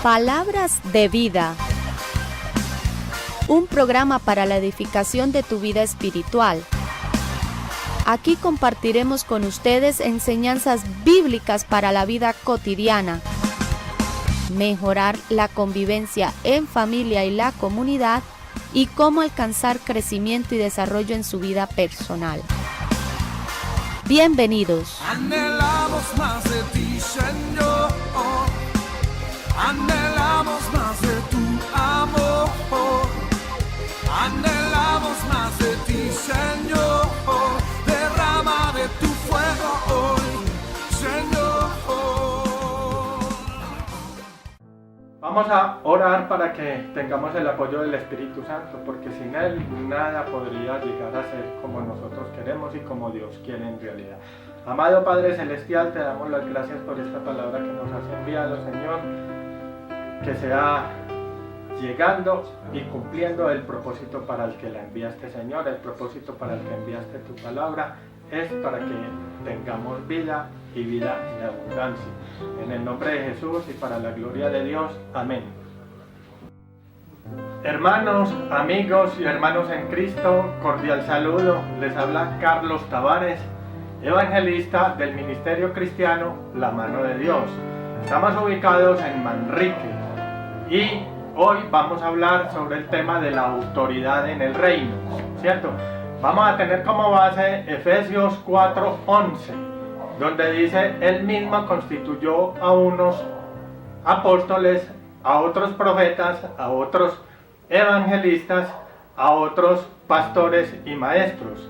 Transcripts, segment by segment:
Palabras de vida. Un programa para la edificación de tu vida espiritual. Aquí compartiremos con ustedes enseñanzas bíblicas para la vida cotidiana, mejorar la convivencia en familia y la comunidad y cómo alcanzar crecimiento y desarrollo en su vida personal. Bienvenidos. Anhelamos más de ti, Señor. Anhelamos más de tu amor. Anhelamos más de ti, Señor. Derrama de tu fuego hoy, Señor. Vamos a orar para que tengamos el apoyo del Espíritu Santo, porque sin Él nada podría llegar a ser como nosotros queremos y como Dios quiere en realidad. Amado Padre Celestial, te damos las gracias por esta palabra que nos has enviado, Señor, que sea llegando y cumpliendo el propósito para el que la enviaste, Señor. El propósito para el que enviaste tu palabra es para que tengamos vida y vida en abundancia. En el nombre de Jesús y para la gloria de Dios. Amén. Hermanos, amigos y hermanos en Cristo, cordial saludo. Les habla Carlos Tavares, evangelista del Ministerio Cristiano La Mano de Dios. Estamos ubicados en Manrique y hoy vamos a hablar sobre el tema de la autoridad en el reino, ¿cierto? Vamos a tener como base Efesios 4:11, donde dice: Él mismo constituyó a unos apóstoles, a otros profetas, a otros evangelistas, a otros pastores y maestros,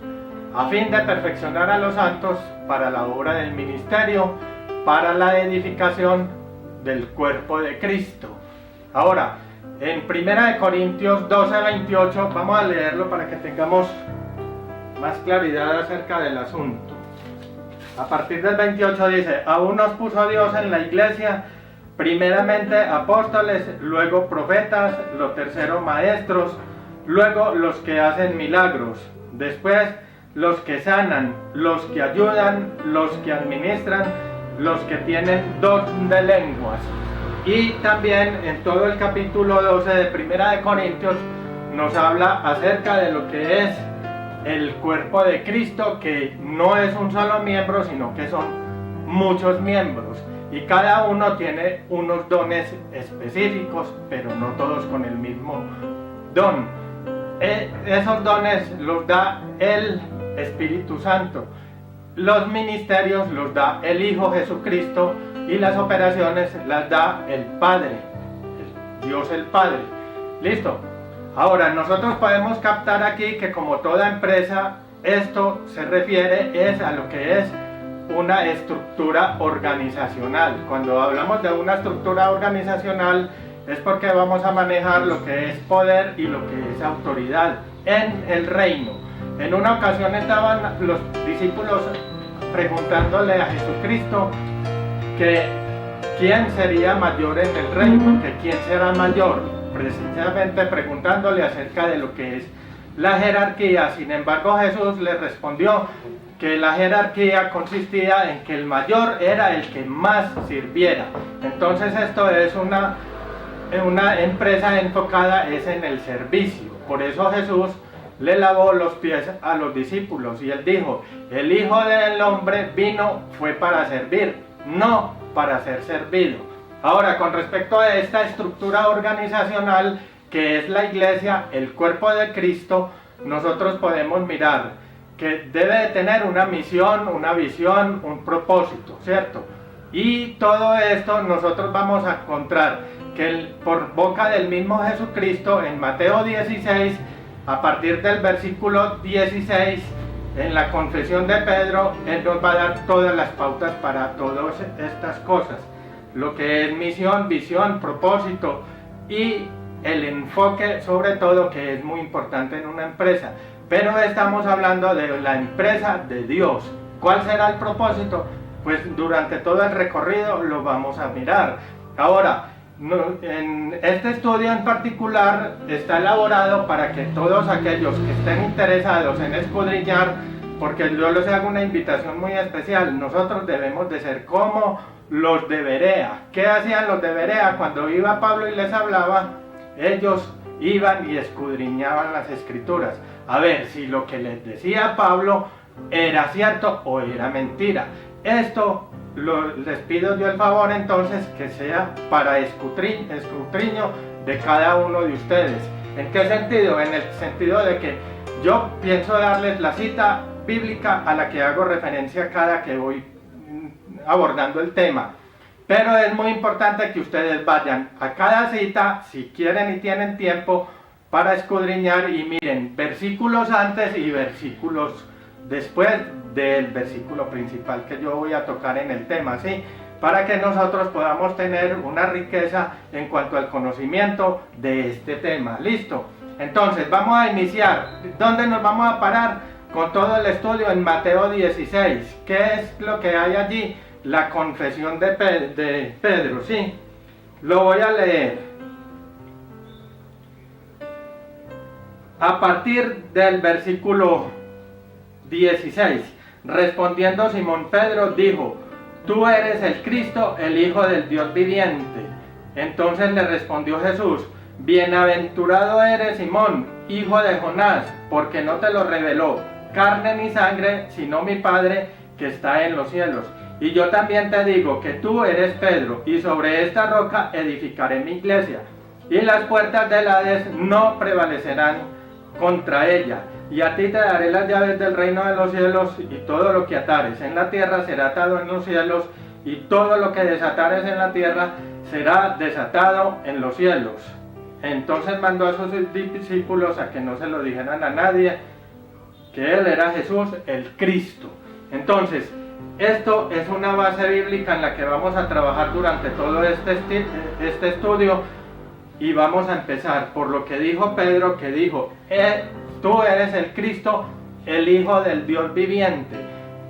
a fin de perfeccionar a los santos para la obra del ministerio, para la edificación del cuerpo de Cristo. Ahora, en 1 Corintios 12:28, vamos a leerlo para que tengamos más claridad acerca del asunto. A partir del 28 dice: aún nos puso Dios en la iglesia, primeramente apóstoles, luego profetas, lo tercero maestros, luego los que hacen milagros, después los que sanan, los que ayudan, los que administran, los que tienen don de lenguas. Y también en todo el capítulo 12 de 1 Corintios nos habla acerca de lo que es el cuerpo de Cristo, que no es un solo miembro, sino que son muchos miembros. Y cada uno tiene unos dones específicos, pero no todos con el mismo don. Esos dones los da el Espíritu Santo. Los ministerios los da el Hijo Jesucristo y las operaciones las da el Padre, Dios el Padre. ¿Listo? Ahora, nosotros podemos captar aquí que como toda empresa, esto se refiere es a lo que es una estructura organizacional. Cuando hablamos de una estructura organizacional es porque vamos a manejar lo que es poder y lo que es autoridad en el reino. En una ocasión estaban los discípulos preguntándole a Jesucristo que quién sería mayor en el reino, que quién será mayor, precisamente preguntándole acerca de lo que es la jerarquía. Sin embargo, Jesús le respondió que la jerarquía consistía en que el mayor era el que más sirviera. Entonces esto es una empresa enfocada es en el servicio. Por eso Jesús le lavó los pies a los discípulos y él dijo: el Hijo del Hombre fue para servir, no para ser servido. Ahora, con respecto a esta estructura organizacional que es la iglesia, el cuerpo de Cristo, nosotros podemos mirar que debe de tener una misión, una visión, un propósito, ¿cierto? Y todo esto nosotros vamos a encontrar que por boca del mismo Jesucristo en Mateo 16, a partir del versículo 16, en la confesión de Pedro, Él nos va a dar todas las pautas para todas estas cosas. Lo que es misión, visión, propósito y el enfoque, sobre todo, que es muy importante en una empresa. Pero estamos hablando de la empresa de Dios. ¿Cuál será el propósito? Pues durante todo el recorrido lo vamos a mirar. Ahora, en este estudio en particular está elaborado para que todos aquellos que estén interesados en escudriñar porque yo les hago una invitación muy especial. Nosotros debemos de ser como los de Berea. ¿Qué hacían los de Berea? Cuando iba Pablo y les hablaba, ellos iban y escudriñaban las escrituras a ver si lo que les decía Pablo era cierto o era mentira. Esto les pido yo el favor entonces que sea para escrutinio de cada uno de ustedes. ¿En qué sentido? En el sentido de que yo pienso darles la cita bíblica a la que hago referencia cada que voy abordando el tema. Pero es muy importante que ustedes vayan a cada cita, si quieren y tienen tiempo, para escudriñar y miren versículos antes y versículos después del versículo principal que yo voy a tocar en el tema, ¿sí? Para que nosotros podamos tener una riqueza en cuanto al conocimiento de este tema. ¿Listo? Entonces vamos a iniciar. ¿Dónde nos vamos a parar? Con todo el estudio en Mateo 16. ¿Qué es lo que hay allí? La confesión de Pedro, ¿sí? Lo voy a leer. A partir del versículo 16. Respondiendo Simón Pedro dijo: Tú eres el Cristo, el Hijo del Dios viviente. Entonces le respondió Jesús: Bienaventurado eres Simón, hijo de Jonás, porque no te lo reveló carne ni sangre, sino mi Padre que está en los cielos. Y yo también te digo que tú eres Pedro, y sobre esta roca edificaré mi iglesia, y las puertas del Hades no prevalecerán contra ella. Y a ti te daré las llaves del reino de los cielos, y todo lo que atares en la tierra será atado en los cielos, y todo lo que desatares en la tierra será desatado en los cielos. Entonces mandó a sus discípulos a que no se lo dijeran a nadie, que él era Jesús el Cristo. Entonces, esto es una base bíblica en la que vamos a trabajar durante todo este estudio, y vamos a empezar por lo que dijo Pedro, que dijo: Tú eres el Cristo, el Hijo del Dios viviente.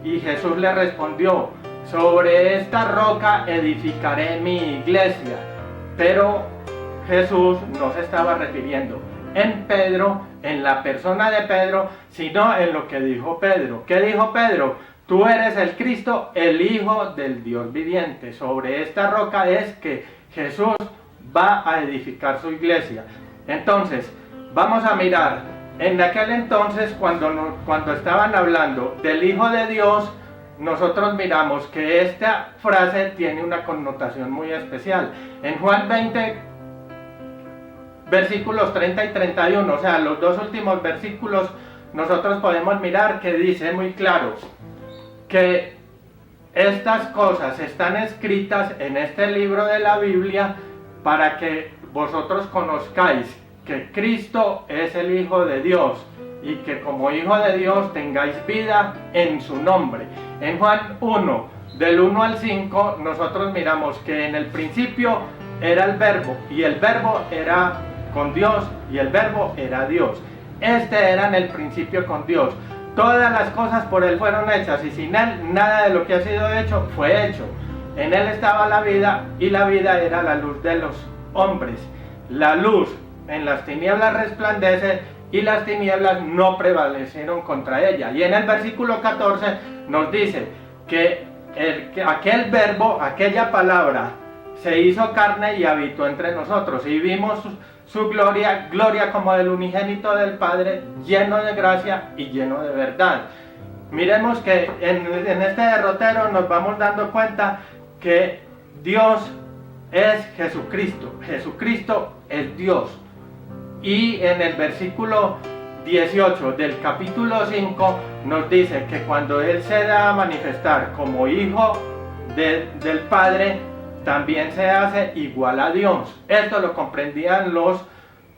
Y Jesús le respondió: Sobre esta roca edificaré mi iglesia. Pero Jesús no se estaba refiriendo en Pedro, en la persona de Pedro, sino en lo que dijo Pedro. ¿Qué dijo Pedro? Tú eres el Cristo, el Hijo del Dios viviente. Sobre esta roca es que Jesús va a edificar su iglesia. Entonces, vamos a mirar, en aquel entonces cuando estaban hablando del Hijo de Dios, nosotros miramos que esta frase tiene una connotación muy especial. En Juan 20, versículos 30 y 31, o sea, los dos últimos versículos, nosotros podemos mirar que dice muy claro que estas cosas están escritas en este libro de la Biblia para que vosotros conozcáis que Cristo es el Hijo de Dios, y que como Hijo de Dios tengáis vida en su nombre. En Juan 1, del 1 al 5, nosotros miramos que en el principio era el Verbo, y el Verbo era con Dios, y el Verbo era Dios. Este era en el principio con Dios. Todas las cosas por Él fueron hechas, y sin Él nada de lo que ha sido hecho fue hecho. En Él estaba la vida, y la vida era la luz de los hombres. La luz en las tinieblas resplandece, y las tinieblas no prevalecieron contra ella. Y en el versículo 14 nos dice que aquel verbo, aquella palabra, se hizo carne y habitó entre nosotros, y vimos su gloria, gloria como del unigénito del Padre, lleno de gracia y lleno de verdad. Miremos que en este derrotero nos vamos dando cuenta que Dios es Jesucristo. Jesucristo es Dios. Y en el versículo 18 del capítulo 5 nos dice que cuando Él se da a manifestar como Hijo del Padre, también se hace igual a Dios. Esto lo comprendían los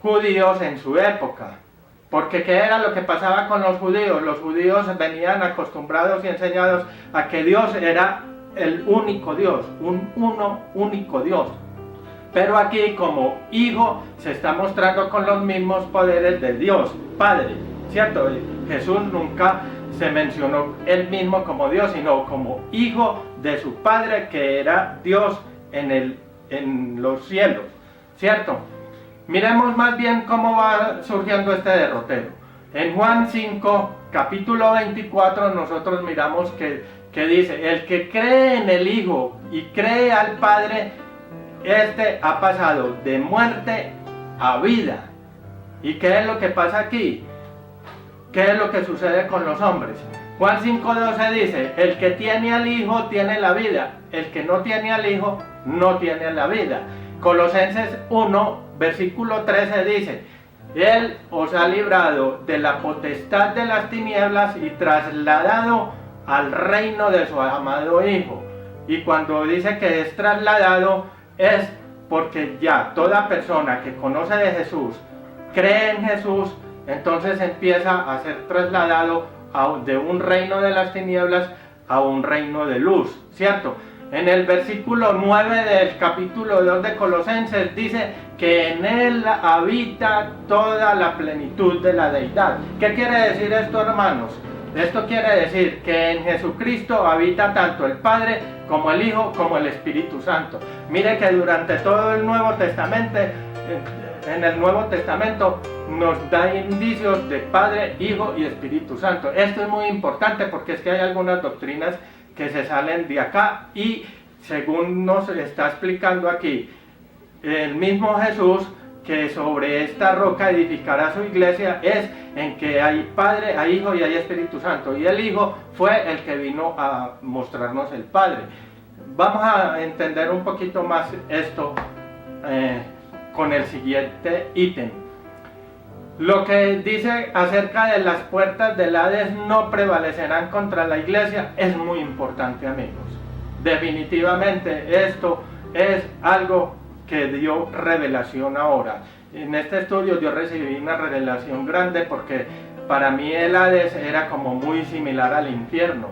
judíos en su época. Porque ¿qué era lo que pasaba con los judíos? Los judíos venían acostumbrados y enseñados a que Dios era el único Dios, un único Dios. Pero aquí como Hijo se está mostrando con los mismos poderes de Dios Padre, ¿cierto? Jesús nunca se mencionó él mismo como Dios, sino como Hijo de su Padre, que era Dios en los cielos, ¿cierto? Miremos más bien cómo va surgiendo este derrotero. En Juan 5, capítulo 24, nosotros miramos que dice, el que cree en el Hijo y cree al Padre, este ha pasado de muerte a vida. ¿Y qué es lo que pasa aquí? ¿Qué es lo que sucede con los hombres? Juan 5:12 dice, el que tiene al Hijo tiene la vida, el que no tiene al Hijo no tiene la vida. Colosenses 1, versículo 13 dice, Él os ha librado de la potestad de las tinieblas y trasladado al reino de su amado Hijo. Y cuando dice que es trasladado, es porque ya toda persona que conoce de Jesús, cree en Jesús, entonces empieza a ser trasladado de un reino de las tinieblas a un reino de luz, ¿cierto? En el versículo 9 del capítulo 2 de Colosenses dice que en Él habita toda la plenitud de la deidad. ¿Qué quiere decir esto, hermanos? Esto quiere decir que en Jesucristo habita tanto el Padre como el Hijo como el Espíritu Santo. Mire que durante todo el Nuevo Testamento, en el Nuevo Testamento nos da indicios de Padre, Hijo y Espíritu Santo. Esto es muy importante porque es que hay algunas doctrinas que se salen de acá y según nos está explicando aquí el mismo Jesús, que sobre esta roca edificará su iglesia, es en que hay Padre, hay Hijo y hay Espíritu Santo, y el Hijo fue el que vino a mostrarnos el Padre. Vamos a entender un poquito más esto con el siguiente ítem. Lo que dice acerca de las puertas del Hades no prevalecerán contra la iglesia es muy importante, amigos. Definitivamente esto es algo que dio revelación ahora. En este estudio yo recibí una revelación grande porque para mí el Hades era como muy similar al infierno.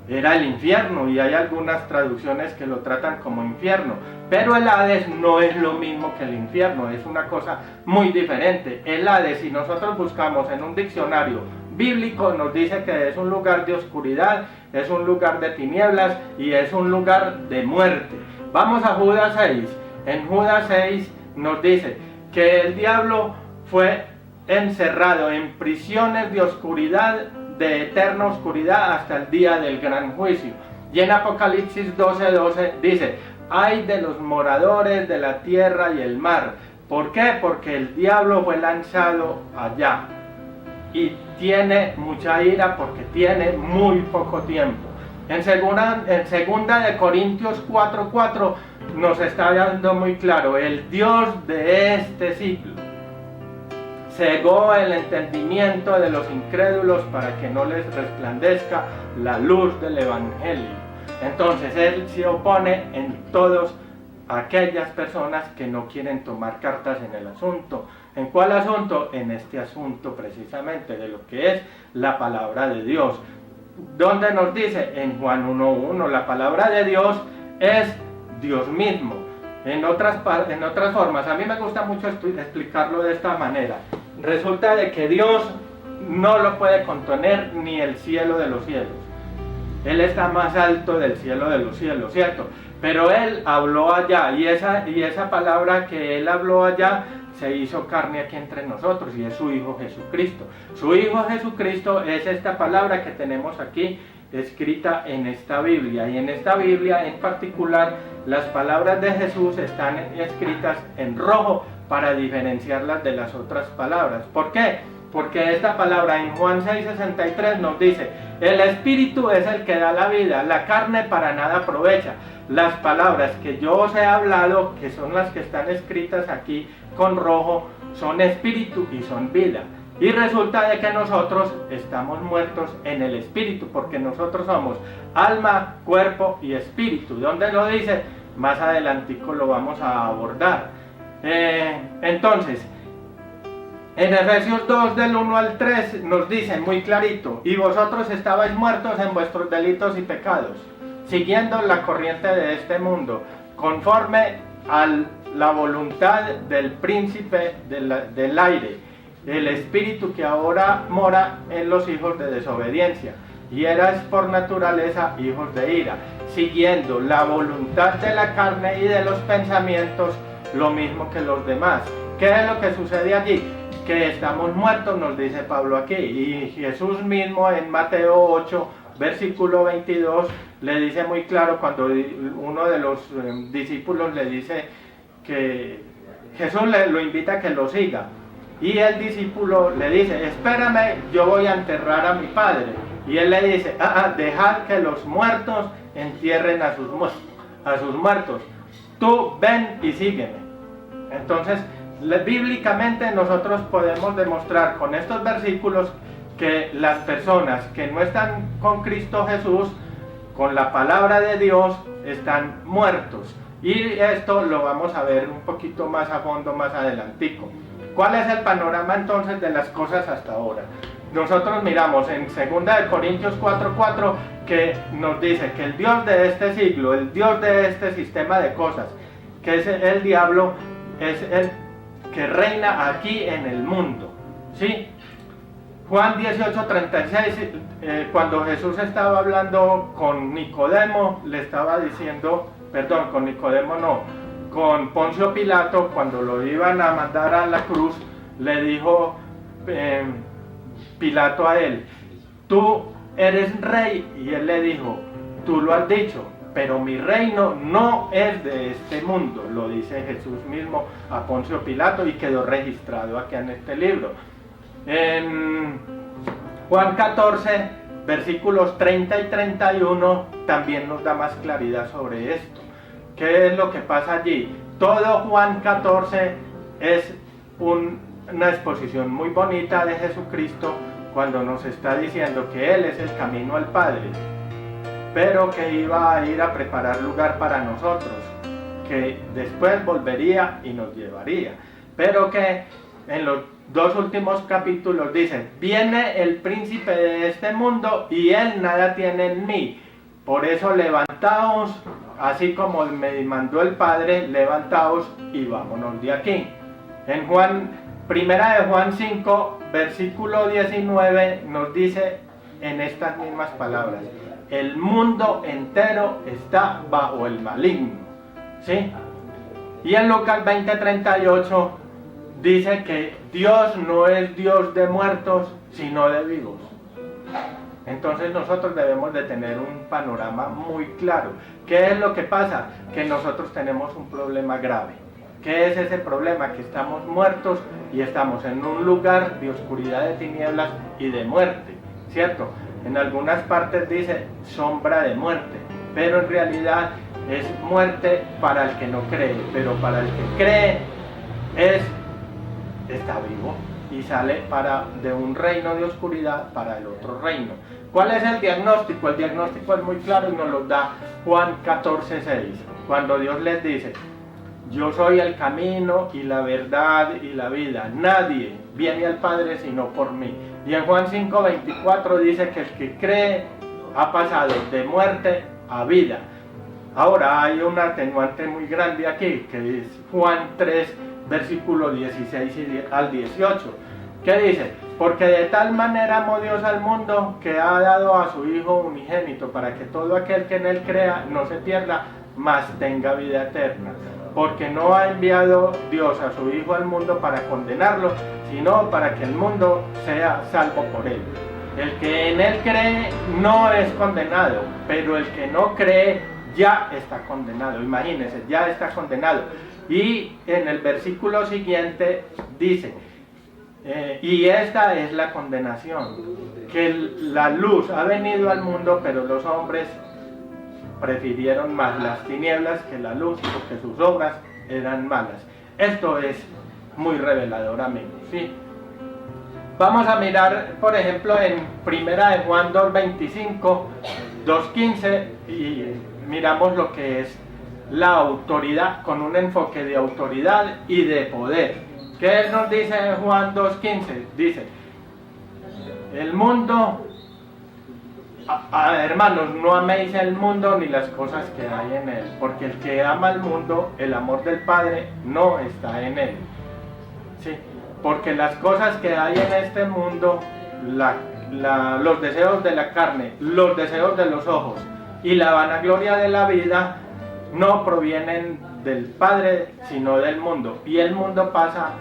Era el infierno y hay algunas traducciones que lo tratan como infierno, pero el Hades no es lo mismo que el infierno, es una cosa muy diferente. El Hades, si nosotros buscamos en un diccionario bíblico, nos dice que es un lugar de oscuridad, es un lugar de tinieblas y es un lugar de muerte. Vamos a Judas 6. En Judas 6 nos dice que el diablo fue encerrado en prisiones de oscuridad, de eterna oscuridad hasta el día del gran juicio. Y en Apocalipsis 12:12 dice, ay de los moradores de la tierra y el mar. ¿Por qué? Porque el diablo fue lanzado allá y tiene mucha ira porque tiene muy poco tiempo. En segunda de Corintios 4:4 nos está dando muy claro, el Dios de este siglo cegó el entendimiento de los incrédulos para que no les resplandezca la luz del Evangelio. Entonces Él se opone en todas aquellas personas que no quieren tomar cartas en el asunto. ¿En cuál asunto? En este asunto precisamente de lo que es la palabra de Dios. ¿Dónde nos dice? En Juan 1:1, la palabra de Dios es Dios mismo. En otras formas, a mí me gusta mucho explicarlo de esta manera. Resulta de que Dios no lo puede contener ni el cielo de los cielos. Él está más alto del cielo de los cielos, ¿cierto? Pero Él habló allá y esa palabra que Él habló allá se hizo carne aquí entre nosotros y es su Hijo Jesucristo. Su Hijo Jesucristo es esta palabra que tenemos aquí escrita en esta Biblia, y en esta Biblia en particular las palabras de Jesús están escritas en rojo para diferenciarlas de las otras palabras. ¿Por qué? Porque esta palabra en Juan 6:63 nos dice, el Espíritu es el que da la vida, la carne para nada aprovecha. Las palabras que yo os he hablado, que son las que están escritas aquí con rojo, son espíritu y son vida. Y resulta de que nosotros estamos muertos en el espíritu, porque nosotros somos alma, cuerpo y espíritu. ¿Dónde lo dice? Más adelantico lo vamos a abordar. Entonces, en Efesios 2 del 1 al 3 nos dice muy clarito, y vosotros estabais muertos en vuestros delitos y pecados, siguiendo la corriente de este mundo, conforme a la voluntad del príncipe del aire, el espíritu que ahora mora en los hijos de desobediencia, y erais por naturaleza hijos de ira, siguiendo la voluntad de la carne y de los pensamientos, lo mismo que los demás. ¿Qué es lo que sucede allí? que estamos muertos, nos dice Pablo aquí. Y Jesús mismo en Mateo 8, versículo 22, le dice muy claro cuando uno de los discípulos le dice que Jesús lo invita a que lo siga. Y el discípulo le dice, espérame, yo voy a enterrar a mi padre. Y él le dice, dejad que los muertos entierren a sus muertos. Tú ven y sígueme. Entonces, bíblicamente nosotros podemos demostrar con estos versículos que las personas que no están con Cristo Jesús, con la palabra de Dios, están muertos. Y esto lo vamos a ver un poquito más a fondo más adelantico. ¿Cuál es el panorama entonces de las cosas hasta ahora? Nosotros miramos en 2 Corintios 4:4 que nos dice que el Dios de este siglo, el Dios de este sistema de cosas, que es el diablo, es el que reina aquí en el mundo, ¿sí? Juan 18:36, cuando Jesús estaba hablando con Nicodemo, le estaba diciendo, perdón, con Nicodemo no, con Poncio Pilato, cuando lo iban a mandar a la cruz, le dijo Pilato a él, tú eres rey, y él le dijo, tú lo has dicho, pero mi reino no es de este mundo, lo dice Jesús mismo a Poncio Pilato y quedó registrado aquí en este libro. En Juan 14, versículos 30 y 31 también nos da más claridad sobre esto. ¿Qué es lo que pasa allí? Todo Juan 14 es una exposición muy bonita de Jesucristo cuando nos está diciendo que Él es el camino al Padre, pero que iba a ir a preparar lugar para nosotros, que después volvería y nos llevaría, pero que en los dos últimos capítulos dice, viene el príncipe de este mundo y él nada tiene en mí, por eso levantaos, así como me mandó el Padre, levantaos y vámonos de aquí. En Primera de Juan 5, versículo 19 nos dice en estas mismas palabras, el mundo entero está bajo el maligno, ¿sí? Y en Lucas 20:38 dice que Dios no es Dios de muertos, sino de vivos. Entonces nosotros debemos de tener un panorama muy claro. ¿Qué es lo que pasa? Que nosotros tenemos un problema grave. ¿Qué es ese problema? Que estamos muertos y estamos en un lugar de oscuridad, de tinieblas y de muerte, ¿cierto? En algunas partes dice sombra de muerte, pero en realidad es muerte para el que no cree, pero para el que cree está vivo y sale de un reino de oscuridad para el otro reino. ¿Cuál es el diagnóstico? El diagnóstico es muy claro y nos lo da Juan 14:6, cuando Dios les dice, yo soy el camino y la verdad y la vida, nadie viene al Padre sino por mí. Y en Juan 5:24 dice que el que cree ha pasado de muerte a vida. Ahora hay un atenuante muy grande aquí, que es Juan 3, versículo 16 al 18, que dice, porque de tal manera amó Dios al mundo que ha dado a su Hijo unigénito, para que todo aquel que en él crea no se pierda, mas tenga vida eterna. Porque no ha enviado Dios a su Hijo al mundo para condenarlo, sino para que el mundo sea salvo por él. El que en él cree no es condenado, pero el que no cree ya está condenado. Imagínense, ya está condenado. Y en el versículo siguiente dice, y esta es la condenación, que la luz ha venido al mundo, pero los hombres prefirieron más las tinieblas que la luz, porque sus obras eran malas. Esto es muy revelador, amigos, ¿sí? Vamos a mirar, por ejemplo, en Primera de Juan 2:25, 2:15, y miramos lo que es la autoridad, con un enfoque de autoridad y de poder. ¿Qué nos dice Juan 2:15? Dice, el mundo... hermanos, no améis el mundo ni las cosas que hay en él, porque el que ama el mundo, el amor del Padre no está en él, ¿sí? Porque las cosas que hay en este mundo, los deseos de la carne, los deseos de los ojos y la vanagloria de la vida no provienen del Padre, sino del mundo, y el mundo pasa,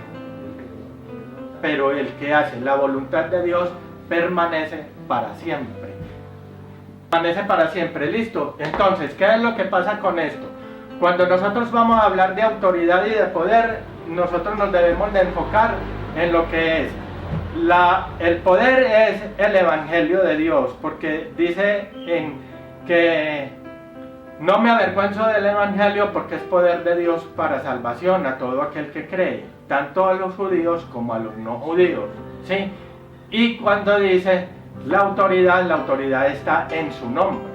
pero el que hace la voluntad de Dios permanece para siempre. Permanece para siempre, listo. Entonces, ¿qué es lo que pasa con esto? Cuando nosotros vamos a hablar de autoridad y de poder, nosotros nos debemos de enfocar en lo que es. El poder es el Evangelio de Dios, porque dice que no me avergüenzo del Evangelio porque es poder de Dios para salvación a todo aquel que cree, tanto a los judíos como a los no judíos, ¿sí? Y cuando dice la autoridad está en su nombre.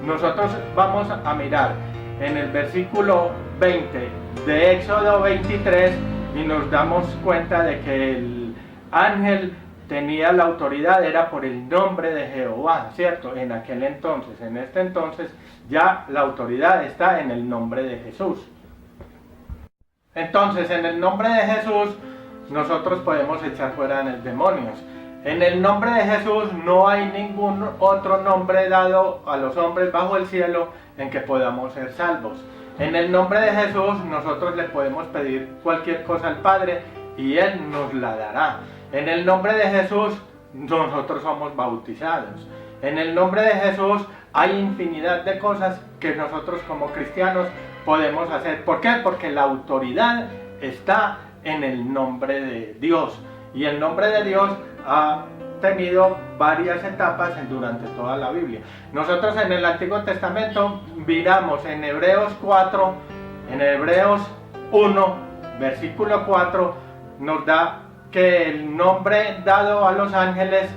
Nosotros vamos a mirar en el versículo 20 de Éxodo 23 y nos damos cuenta de que el ángel tenía la autoridad, era por el nombre de Jehová, ¿cierto? En aquel entonces, en este entonces, ya la autoridad está en el nombre de Jesús. Entonces, en el nombre de Jesús, nosotros podemos echar fuera demonios. En el nombre de Jesús no hay ningún otro nombre dado a los hombres bajo el cielo en que podamos ser salvos. En el nombre de Jesús nosotros le podemos pedir cualquier cosa al Padre y Él nos la dará. En el nombre de Jesús nosotros somos bautizados. En el nombre de Jesús hay infinidad de cosas que nosotros como cristianos podemos hacer. ¿Por qué? Porque la autoridad está en el nombre de Dios. Y el nombre de Dios ha tenido varias etapas durante toda la Biblia. Nosotros en el Antiguo Testamento miramos en Hebreos 4, en Hebreos 1, versículo 4, nos da que el nombre dado a los ángeles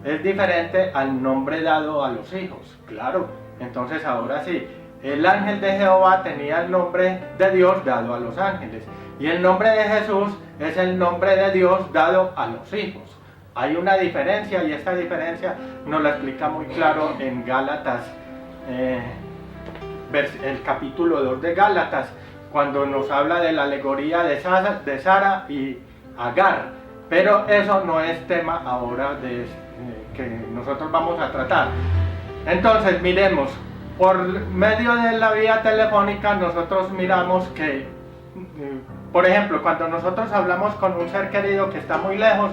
es diferente al nombre dado a los hijos. Claro, entonces ahora sí, el ángel de Jehová tenía el nombre de Dios dado a los ángeles. Y el nombre de Jesús es el nombre de Dios dado a los hijos. Hay una diferencia y esta diferencia nos la explica muy claro en Gálatas, el capítulo 2 de Gálatas, cuando nos habla de la alegoría de Sara y Agar. Pero eso no es tema ahora que nosotros vamos a tratar. Entonces miremos, por medio de la vía telefónica nosotros miramos que, por ejemplo, cuando nosotros hablamos con un ser querido que está muy lejos,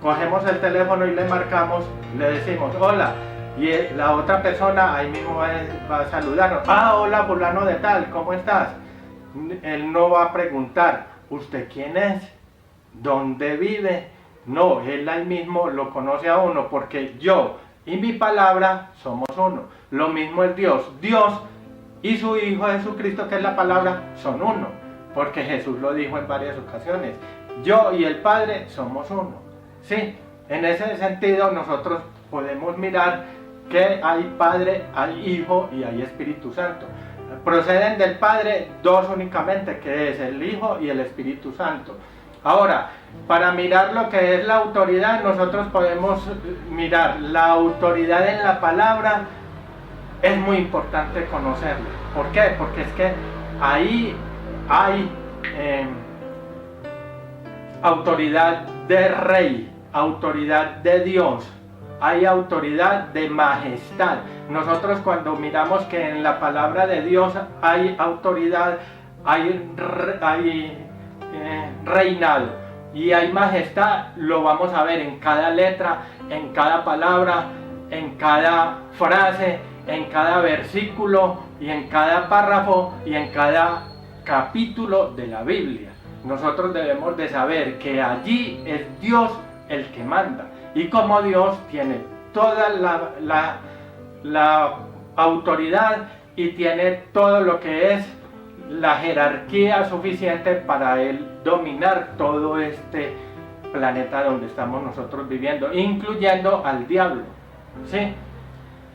cogemos el teléfono y le marcamos, le decimos hola, y la otra persona ahí mismo va a saludarnos. Ah, hola fulano de tal, ¿cómo estás? Él no va a preguntar, ¿usted quién es? ¿Dónde vive? No, él ahí mismo lo conoce a uno, porque yo y mi palabra somos uno. Lo mismo es Dios. Dios y su Hijo Jesucristo, que es la palabra, son uno, porque Jesús lo dijo en varias ocasiones. Yo y el Padre somos uno. Sí, en ese sentido nosotros podemos mirar que hay Padre, hay Hijo y hay Espíritu Santo. Proceden del Padre dos únicamente, que es el Hijo y el Espíritu Santo. Ahora, para mirar lo que es la autoridad, nosotros podemos mirar la autoridad en la palabra. Es muy importante conocerla. ¿Por qué? Porque es que ahí hay autoridad de rey, autoridad de Dios, hay autoridad de majestad. Nosotros cuando miramos que en la palabra de Dios hay autoridad, hay reinado y hay majestad, lo vamos a ver en cada letra, en cada palabra, en cada frase, en cada versículo y en cada párrafo y en cada capítulo de la Biblia. Nosotros debemos de saber que allí es Dios el que manda, y como Dios tiene toda la autoridad y tiene todo lo que es la jerarquía suficiente para Él dominar todo este planeta donde estamos nosotros viviendo, incluyendo al diablo, ¿sí?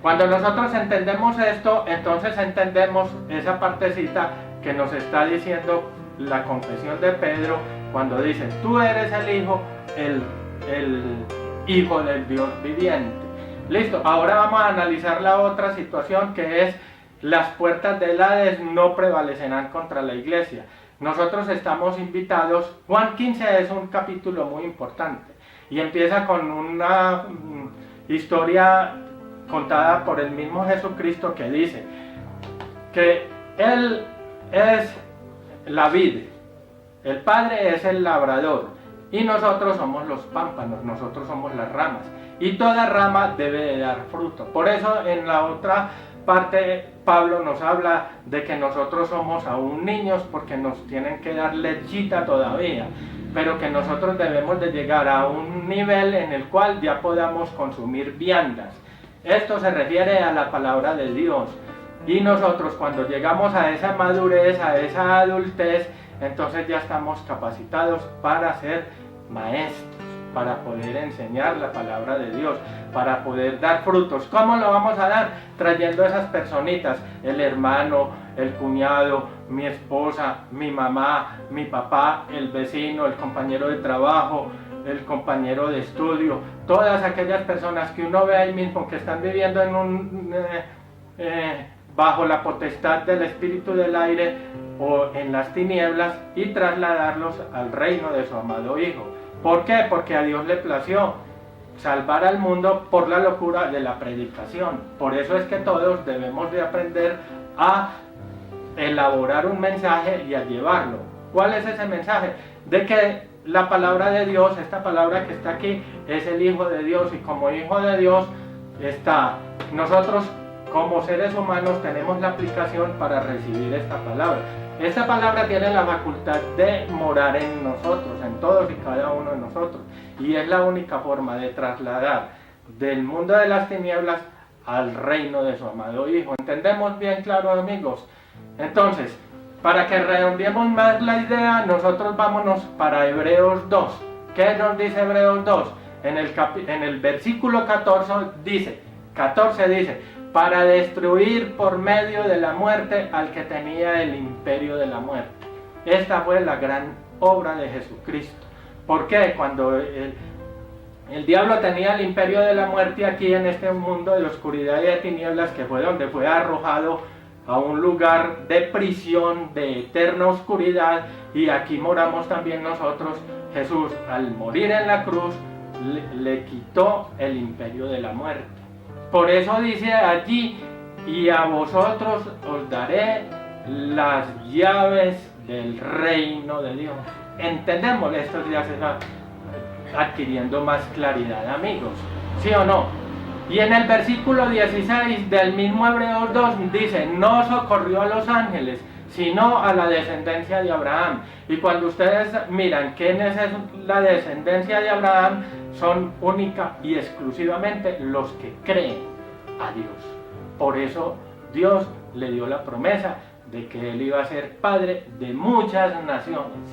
Cuando nosotros entendemos esto, entonces entendemos esa partecita que nos está diciendo la confesión de Pedro, cuando dice, tú eres el Hijo, el Hijo del Dios viviente. Listo, ahora vamos a analizar la otra situación, que es las puertas del Hades no prevalecerán contra la iglesia. Nosotros estamos invitados, Juan 15 es un capítulo muy importante y empieza con una historia contada por el mismo Jesucristo, que dice que Él es la vid, el Padre es el labrador y nosotros somos los pámpanos, nosotros somos las ramas, y toda rama debe de dar fruto. Por eso en la otra parte Pablo nos habla de que nosotros somos aún niños porque nos tienen que dar lechita todavía, pero que nosotros debemos de llegar a un nivel en el cual ya podamos consumir viandas. Esto se refiere a la palabra de Dios, y nosotros cuando llegamos a esa madurez, a esa adultez, entonces ya estamos capacitados para ser maestros, para poder enseñar la palabra de Dios, para poder dar frutos. ¿Cómo lo vamos a dar? Trayendo esas personitas, el hermano, el cuñado, mi esposa, mi mamá, mi papá, el vecino, el compañero de trabajo, el compañero de estudio, todas aquellas personas que uno ve ahí mismo que están viviendo en bajo la potestad del espíritu del aire o en las tinieblas, y trasladarlos al reino de su amado Hijo. ¿Por qué? Porque a Dios le plació salvar al mundo por la locura de la predicación. Por eso es que todos debemos de aprender a elaborar un mensaje y a llevarlo. ¿Cuál es ese mensaje? De que la palabra de Dios, esta palabra que está aquí, es el Hijo de Dios, y como Hijo de Dios nosotros como seres humanos tenemos la aplicación para recibir esta palabra. Esta palabra tiene la facultad de morar en nosotros, en todos y cada uno de nosotros, y es la única forma de trasladar del mundo de las tinieblas al reino de su amado Hijo. ¿Entendemos bien claro, amigos? Entonces, para que redondeemos más la idea, nosotros vámonos para Hebreos 2. ¿Qué nos dice Hebreos 2? En el versículo 14 dice, para destruir por medio de la muerte al que tenía el imperio de la muerte. Esta fue la gran obra de Jesucristo. ¿Por qué? Cuando el diablo tenía el imperio de la muerte aquí en este mundo de oscuridad y de tinieblas, que fue donde fue arrojado a un lugar de prisión, de eterna oscuridad, y aquí moramos también nosotros, Jesús, al morir en la cruz, le quitó el imperio de la muerte. Por eso dice allí, y a vosotros os daré las llaves del reino de Dios. Entendemos, esto ya se va adquiriendo más claridad, amigos, ¿sí o no? Y en el versículo 16 del mismo Hebreos 2 dice, no socorrió a los ángeles, sino a la descendencia de Abraham. Y cuando ustedes miran quién es la descendencia de Abraham, son única y exclusivamente los que creen a Dios. Por eso Dios le dio la promesa de que él iba a ser padre de muchas naciones.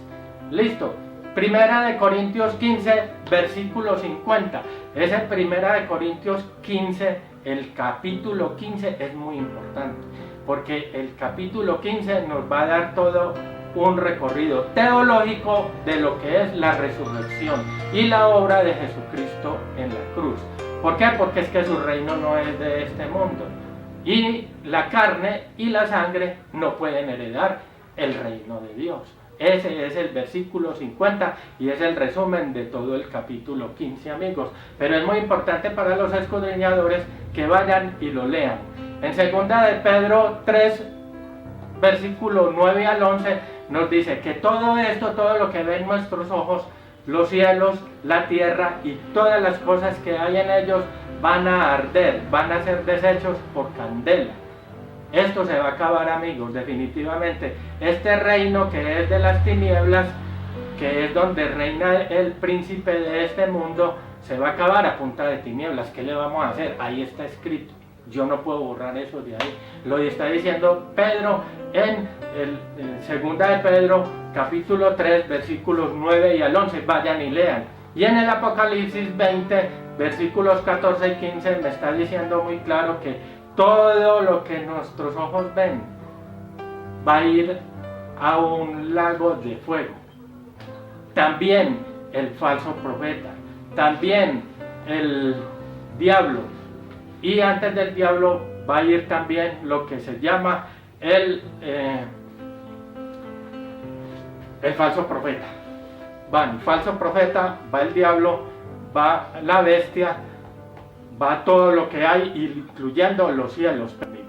Listo. Primera de Corintios 15, versículo 50. Ese Primera de Corintios 15, el capítulo 15 es muy importante, porque el capítulo 15 nos va a dar todo un recorrido teológico de lo que es la resurrección y la obra de Jesucristo en la cruz. ¿Por qué? Porque es que su reino no es de este mundo, y la carne y la sangre no pueden heredar el reino de Dios. Ese es el versículo 50 y es el resumen de todo el capítulo 15, amigos. Pero es muy importante para los escudriñadores que vayan y lo lean. En 2 de Pedro 3, versículo 9 al 11, nos dice que todo esto, todo lo que ven nuestros ojos, los cielos, la tierra y todas las cosas que hay en ellos, van a arder, van a ser deshechos por candela. Esto se va a acabar, amigos, definitivamente. Este reino que es de las tinieblas, que es donde reina el príncipe de este mundo, se va a acabar a punta de tinieblas. ¿Qué le vamos a hacer? Ahí está escrito. Yo no puedo borrar eso de ahí. Lo está diciendo Pedro en segunda de Pedro, capítulo 3, versículos 9 y al 11. Vayan y lean. Y en el Apocalipsis 20, versículos 14 y 15, me está diciendo muy claro que todo lo que nuestros ojos ven va a ir a un lago de fuego. También el falso profeta, también el diablo, y antes del diablo va a ir también lo que se llama el falso profeta. Va el falso profeta, va el diablo, va la bestia, va todo lo que hay, incluyendo los cielos perdidos.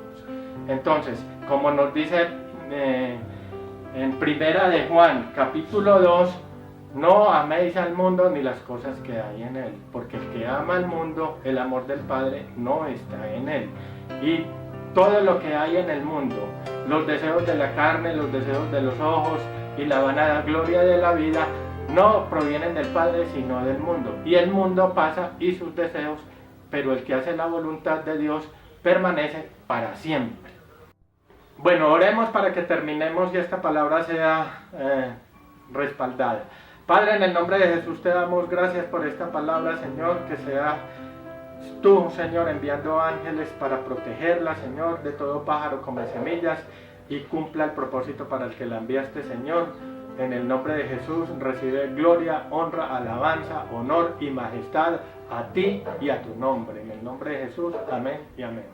Entonces, como nos dice en Primera de Juan, capítulo 2, No améis al mundo ni las cosas que hay en él, porque el que ama al mundo, el amor del Padre no está en él. Y todo lo que hay en el mundo, los deseos de la carne, los deseos de los ojos y la vanagloria de la vida, no provienen del Padre sino del mundo. Y el mundo pasa y sus deseos, pero el que hace la voluntad de Dios permanece para siempre. Bueno, oremos para que terminemos y esta palabra sea respaldada. Padre, en el nombre de Jesús te damos gracias por esta palabra, Señor, que sea tú, Señor, enviando ángeles para protegerla, Señor, de todo pájaro come semillas y cumpla el propósito para el que la enviaste, Señor. En el nombre de Jesús recibe gloria, honra, alabanza, honor y majestad a ti y a tu nombre. En el nombre de Jesús, amén y amén.